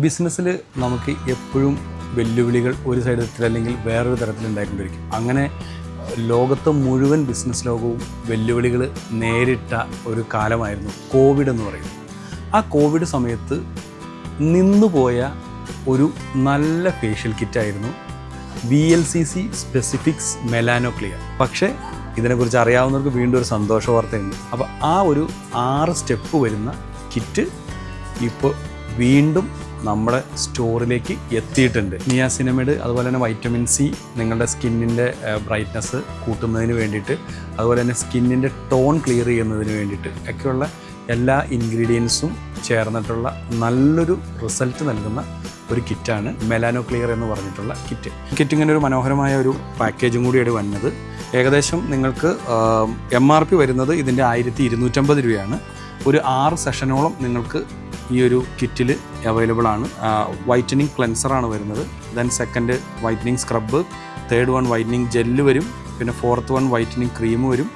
ബിസിനസ്സിൽ നമുക്ക് എപ്പോഴും വെല്ലുവിളികൾ ഒരു സൈഡിൽ അല്ലെങ്കിൽ വേറൊരു തരത്തിൽ ഉണ്ടായിക്കൊണ്ടിരിക്കും. അങ്ങനെ ലോകത്തെ മുഴുവൻ ബിസിനസ് ലോകവും വെല്ലുവിളികൾ നേരിട്ട ഒരു കാലമായിരുന്നു കോവിഡ് എന്ന് പറയുന്നത്. ആ കോവിഡ് സമയത്ത് നിന്നുപോയ ഒരു നല്ല ഫേഷ്യൽ കിറ്റായിരുന്നു VLCC സ്പെസിഫിക്സ് മെലാനോ ക്ലിയർ. പക്ഷേ ഇതിനെക്കുറിച്ച് അറിയാവുന്നവർക്ക് വീണ്ടും ഒരു സന്തോഷ വാർത്തയുണ്ട്. അപ്പോൾ ആ ഒരു 6 സ്റ്റെപ്പ് വരുന്ന കിറ്റ് ഇപ്പോൾ വീണ്ടും നമ്മുടെ സ്റ്റോറിലേക്ക് എത്തിയിട്ടുണ്ട്. നിയാസിനമിഡ്, അതുപോലെ തന്നെ വൈറ്റമിൻ C നിങ്ങളുടെ സ്കിന്നിൻ്റെ ബ്രൈറ്റ്നസ് കൂട്ടുന്നതിന് വേണ്ടിയിട്ട്, അതുപോലെ തന്നെ സ്കിന്നിൻ്റെ ടോൺ ക്ലിയർ ചെയ്യുന്നതിന് വേണ്ടിയിട്ട് ഒക്കെയുള്ള എല്ലാ ഇൻഗ്രീഡിയൻസും ചേർന്നിട്ടുള്ള നല്ലൊരു റിസൾട്ട് നൽകുന്ന ഒരു കിറ്റാണ് മെലാനോ ക്ലിയർ എന്ന് പറഞ്ഞിട്ടുള്ള കിറ്റ്. കിറ്റിങ്ങനെ ഒരു മനോഹരമായ ഒരു പാക്കേജും കൂടിയാണ് വന്നത്. ഏകദേശം നിങ്ങൾക്ക് MRP വരുന്നത് ഇതിൻ്റെ 1250 രൂപയാണ്. ഒരു 6 സെഷനോളം നിങ്ങൾക്ക് ഈ ഒരു കിറ്റിൽ അവൈലബിൾ ആണ്. വൈറ്റനിങ് ക്ലെൻസറാണ് വരുന്നത്. Then second whitening scrub, third one whitening gel വരും, പിന്നെ ഫോർത്ത് വൺ വൈറ്റനിങ് ക്രീം വരും,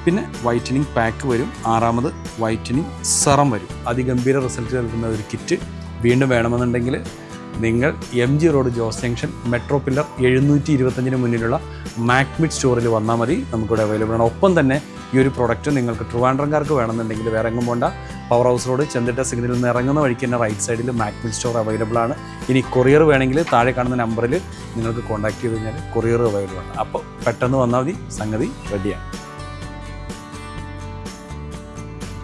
പിന്നെ വൈറ്റനിങ് പാക്ക് വരും, 6ാമത് വൈറ്റനിങ് സെറം വരും. അതിഗംഭീര റിസൾട്ട് നൽകുന്ന ഒരു കിറ്റ് വീണ്ടും വേണമെന്നുണ്ടെങ്കിൽ നിങ്ങൾ MG road Jose junction metro pillar 725 മുന്നിലുള്ള മാക്മിഡ് സ്റ്റോറിൽ വന്നാൽ മതി. നമുക്കിവിടെ അവൈലബിൾ ആണ്. ഒപ്പം തന്നെ ഈ ഒരു പ്രൊഡക്റ്റ് നിങ്ങൾക്ക് ട്രിവാൻഡ്രംകാർക്ക് വേണമെന്നുണ്ടെങ്കിൽ വേറെ എങ്ങും പോണ്ട, പവർ ഹൗസ് റോഡ് ചെന്തിട്ട സിഗ്നലിൽ നിന്ന് ഇറങ്ങുന്ന വഴിക്ക് തന്നെ റൈറ്റ് സൈഡിൽ മാക്മിഡ് സ്റ്റോർ അവൈലബിൾ ആണ്. ഇനി കൊറിയർ വേണമെങ്കിൽ താഴെ കാണുന്ന നമ്പറിൽ നിങ്ങൾക്ക് കോൺടാക്ട് ചെയ്ത് കഴിഞ്ഞാൽ കൊറിയർ അവൈലബിൾ ആണ്. അപ്പോൾ പെട്ടെന്ന് വന്നാൽ മതി, സംഗതി റെഡിയാണ്.